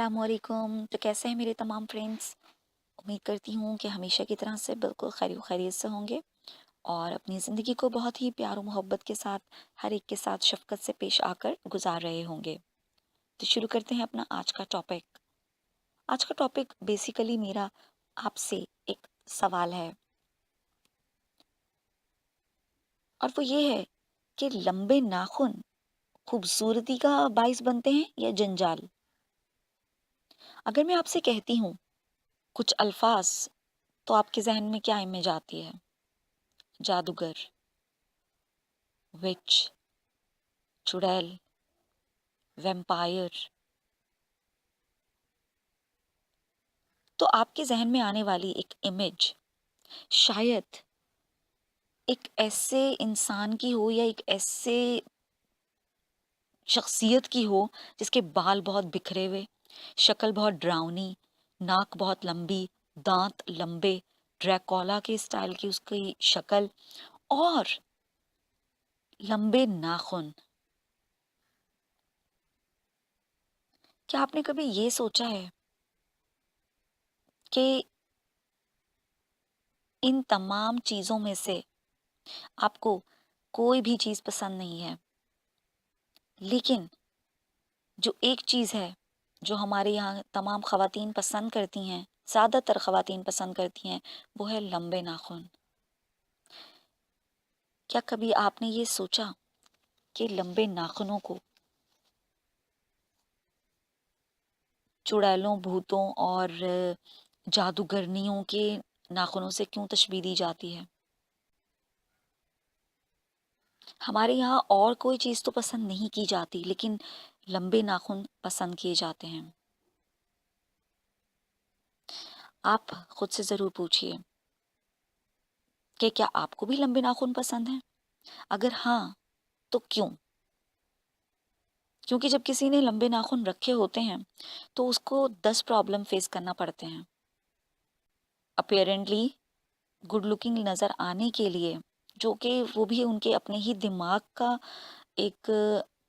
السلام علیکم. تو کیسے ہیں میرے تمام فرینڈس؟ امید کرتی ہوں کہ ہمیشہ کی طرح سے بالکل خیر و خیریت سے ہوں گے اور اپنی زندگی کو بہت ہی پیار و محبت کے ساتھ ہر ایک کے ساتھ شفقت سے پیش آ کر گزار رہے ہوں گے. تو شروع کرتے ہیں اپنا آج کا ٹاپک. آج کا ٹاپک بیسیکلی میرا آپ سے ایک سوال ہے اور وہ یہ ہے کہ لمبے ناخن خوبصورتی کا باعث بنتے ہیں یا جنجال؟ اگر میں آپ سے کہتی ہوں کچھ الفاظ تو آپ کے ذہن میں کیا امیج آتی ہے؟ جادوگر، وچ، چڑیل، ویمپائر. تو آپ کے ذہن میں آنے والی ایک امیج شاید ایک ایسے انسان کی ہو یا ایک ایسے شخصیت کی ہو جس کے بال بہت بکھرے ہوئے، شکل بہت ڈراؤنی، ناک بہت لمبی، دانت لمبے، ڈریکولا کے اسٹائل کی اس کی شکل اور لمبے ناخن. کیا آپ نے کبھی یہ سوچا ہے کہ ان تمام چیزوں میں سے آپ کو کوئی بھی چیز پسند نہیں ہے، لیکن جو ایک چیز ہے جو ہمارے یہاں تمام خواتین پسند کرتی ہیں، زیادہ تر خواتین پسند کرتی ہیں، وہ ہے لمبے ناخن؟ کیا کبھی آپ نے یہ سوچا کہ لمبے ناخنوں کو چڑیلوں، بھوتوں اور جادوگرنیوں کے ناخنوں سے کیوں تشبیہ دی جاتی ہے؟ ہمارے یہاں اور کوئی چیز تو پسند نہیں کی جاتی، لیکن لمبے ناخن پسند کیے جاتے ہیں. آپ خود سے ضرور پوچھئے کہ کیا آپ کو بھی لمبے ناخن پسند ہیں؟ اگر ہاں تو کیوں؟ کیونکہ جب کسی نے لمبے ناخن رکھے ہوتے ہیں تو اس کو 10 پرابلم فیس کرنا پڑتے ہیں. اپیرنٹلی گڈ لکنگ نظر آنے کے لیے، جو کہ وہ بھی ان کے اپنے ہی دماغ کا ایک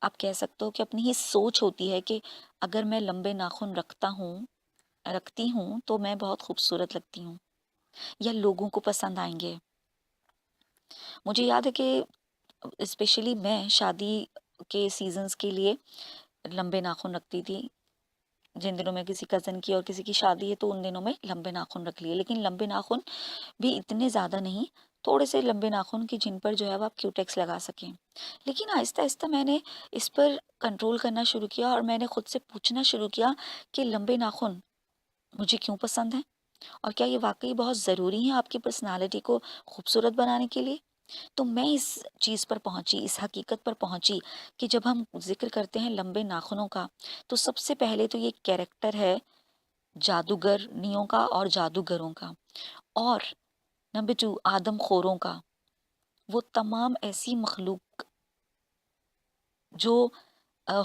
آپ کہہ سکتے ہو کہ اپنی ہی سوچ ہوتی ہے کہ اگر میں لمبے ناخن رکھتی ہوں تو میں بہت خوبصورت لگتی ہوں یا لوگوں کو پسند آئیں گے. مجھے یاد ہے کہ اسپیشلی میں شادی کے سیزنز کے لیے لمبے ناخن رکھتی تھی. جن دنوں میں کسی کزن کی اور کسی کی شادی ہے تو ان دنوں میں لمبے ناخن رکھ لیے، لیکن لمبے ناخن بھی اتنے زیادہ نہیں، تھوڑے سے لمبے ناخن کی جن پر جو ہے وہ آپ کیوٹیکس لگا سکیں. لیکن آہستہ آہستہ میں نے اس پر کنٹرول کرنا شروع کیا اور میں نے خود سے پوچھنا شروع کیا کہ لمبے ناخن مجھے کیوں پسند ہیں اور کیا یہ واقعی بہت ضروری ہیں آپ کی پرسنالٹی کو خوبصورت بنانے کے لیے. تو میں اس چیز پر پہنچی، اس حقیقت پر پہنچی کہ جب ہم ذکر کرتے ہیں لمبے ناخنوں کا تو سب سے پہلے تو یہ کیریکٹر ہے جادوگرنیوں کا اور جادوگروں کا، اور نمبر 2 آدم خوروں کا. وہ تمام ایسی مخلوق جو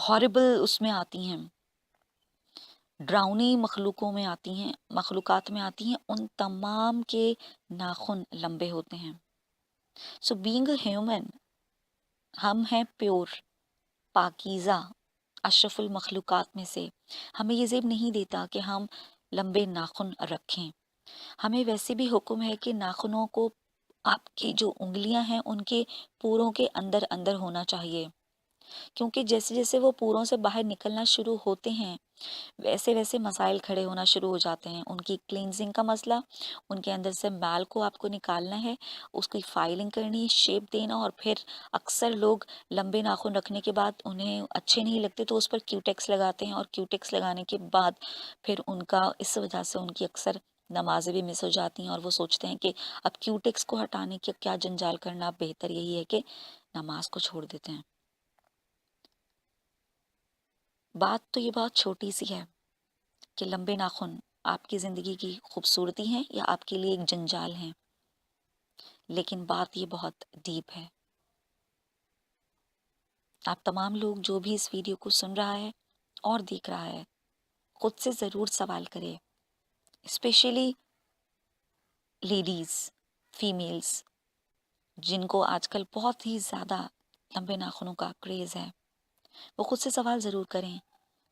ہاربل اس میں آتی ہیں، ڈراؤنی مخلوقات میں آتی ہیں، ان تمام کے ناخن لمبے ہوتے ہیں. سو بینگ اے ہیومن، ہم ہیں پیور، پاکیزہ، اشرف المخلوقات میں سے. ہمیں یہ زیب نہیں دیتا کہ ہم لمبے ناخن رکھیں. ہمیں ویسے بھی حکم ہے کہ ناخنوں کو آپ کی جو انگلیاں ہیں ان کے پوروں کے اندر اندر ہونا چاہیے، کیونکہ جیسے جیسے وہ پوروں سے باہر نکلنا شروع ہوتے ہیں ویسے ویسے مسائل کھڑے ہونا شروع ہو جاتے ہیں. ان کی کلینزنگ کا مسئلہ، ان کے اندر سے میل کو آپ کو نکالنا ہے، اس کی فائلنگ کرنی، شیپ دینا، اور پھر اکثر لوگ لمبے ناخن رکھنے کے بعد انہیں اچھے نہیں لگتے تو اس پر کیوٹیکس لگاتے ہیں، اور کیوٹیکس لگانے کے بعد پھر ان کا اس وجہ سے ان کی اکثر نمازیں بھی مس ہو جاتی ہیں اور وہ سوچتے ہیں کہ اب کیوٹیکس کو ہٹانے کے کیا جنجال کرنا، اب بہتر یہی ہے کہ نماز کو چھوڑ دیتے ہیں. بات تو یہ بہت چھوٹی سی ہے کہ لمبے ناخن آپ کی زندگی کی خوبصورتی ہیں یا آپ کے لیے ایک جنجال ہیں، لیکن بات یہ بہت ڈیپ ہے. آپ تمام لوگ جو بھی اس ویڈیو کو سن رہا ہے اور دیکھ رہا ہے، خود سے ضرور سوال کرے، اسپیشلی لیڈیز، فیمیلز، جن کو آج کل بہت ہی زیادہ لمبے ناخنوں کا کریز ہے. وہ خود سے سوال ضرور کریں